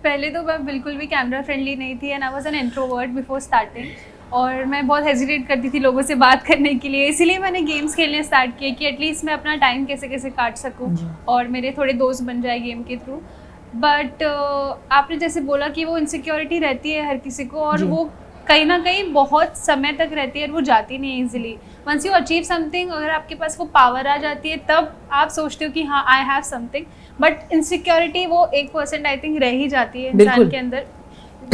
पहले तो मैं बिल्कुल भी कैमरा फ्रेंडली नहीं थी and I was an introvert before starting, और मैं बहुत हेजिटेट करती थी लोगों से बात करने के लिए, इसीलिए मैंने गेम्स खेलने स्टार्ट किए कि एटलीस्ट मैं अपना टाइम कैसे कैसे काट सकूं और मेरे थोड़े दोस्त बन जाए गेम के थ्रू। बट आपने जैसे बोला कि वो इनसिक्योरिटी रहती है हर किसी को, और वो कहीं ना कहीं बहुत समय तक रहती है और वो जाती नहीं है easily. Once you achieve something, अगर आपके पास वो पावर आ जाती है तब आप सोचते हो कि हाँ I have something, but insecurity वो 1% आई थिंक रह ही जाती है इंसान के अंदर,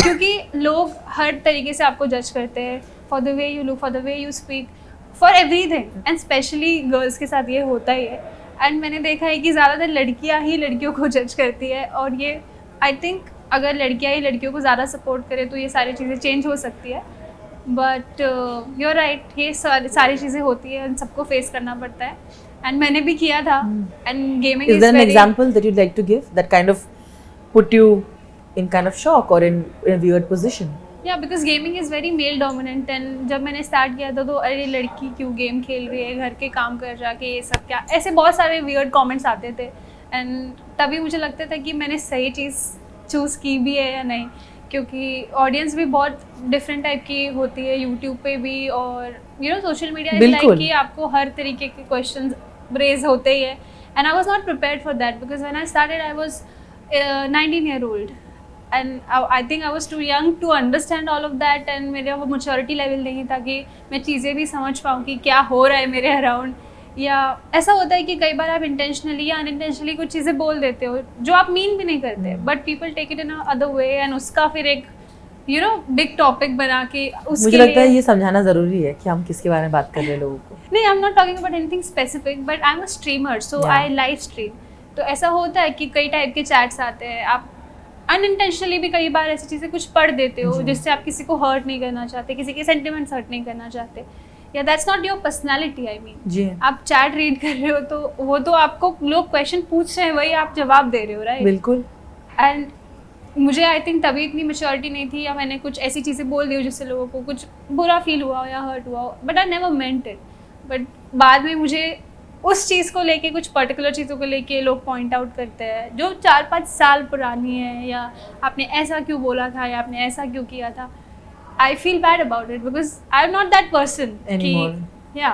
क्योंकि लोग हर तरीके से आपको जज करते हैं for the way you look, for the way you speak, for everything, and specially girls के साथ ये होता ही है। एंड मैंने देखा है कि ज़्यादातर लड़कियां ही लड़कियों को जज करती है, और ये आई थिंक अगर लड़कियां ही लड़कियों को ज़्यादा सपोर्ट करें तो ये सारी चीज़ें चेंज हो सकती है। बट यू आर राइट, ये सारी चीज़ें होती है, सबको फेस करना पड़ता है, एंड मैंने भी किया था। And gaming Is there an example that you'd like to give that kind of put you in kind of shock or in a weird position? या because gaming is very male dominant, and जब मैंने start किया था तो अरे लड़की क्यों game खेल रही है, घर के काम कर जाके, ये सब क्या, ऐसे बहुत सारे वियर्ड कमेंट्स आते थे। एंड तभी मुझे लगता था कि मैंने सही चीज़ चूज़ की भी है या नहीं, क्योंकि ऑडियंस भी बहुत डिफरेंट टाइप की होती है यूट्यूब पे भी, और you know social media is like कि आपको हर तरीके के क्वेश्चंस रेज होते ही है। And I was not prepared for that because when I started I was 19 year old, and I think I was too young to understand all of that, and मेरा वो maturity level नहीं था कि मैं चीज़ें भी समझ पाऊँ कि क्या हो रहा है मेरे अराउंड। या ऐसा होता है कि कई बार आप इंटेंशनली या अनइंटेंशनली कुछ चीज़ें बोल देते हो जो आप मीन भी नहीं करते, but people take it in other way, and उसका फिर एक यू नो बिग टॉपिक बना के उसके मुझे लगता है ये समझाना जरूरी है कि हम किसके बारे में बात कर रहे हैं लोगों को। नहीं, I am not talking about anything specific, but I am a streamer, so I live stream. तो ऐसा होता है कि कई टाइप के चैट्स आते हैं, आप अनइंटेंशनली भी कई बार ऐसी चीज़ें कुछ पढ़ देते हो जिससे आप किसी को हर्ट नहीं करना चाहते, किसी के सेंटिमेंट्स हर्ट नहीं करना चाहते, या that's not your personality. I mean आप चैट रीड कर रहे हो तो वो तो आपको लोग क्वेश्चन पूछ रहे हैं, वही आप जवाब दे रहे हो, राइट? बिल्कुल। एंड मुझे आई थिंक तभी इतनी मैच्योरिटी नहीं थी, या मैंने कुछ ऐसी चीज़ें बोल दी हो जिससे लोगों को कुछ बुरा फील हुआ हो या हर्ट हुआ हो, but I never meant it. But बाद में मुझे उस चीज़ को लेके, कुछ पर्टिकुलर चीज़ों को लेके लोग पॉइंट आउट करते हैं जो 4-5 साल पुरानी है, या आपने ऐसा क्यों बोला था, या आपने ऐसा क्यों किया था। I feel bad about it because I am not that person Anymore. या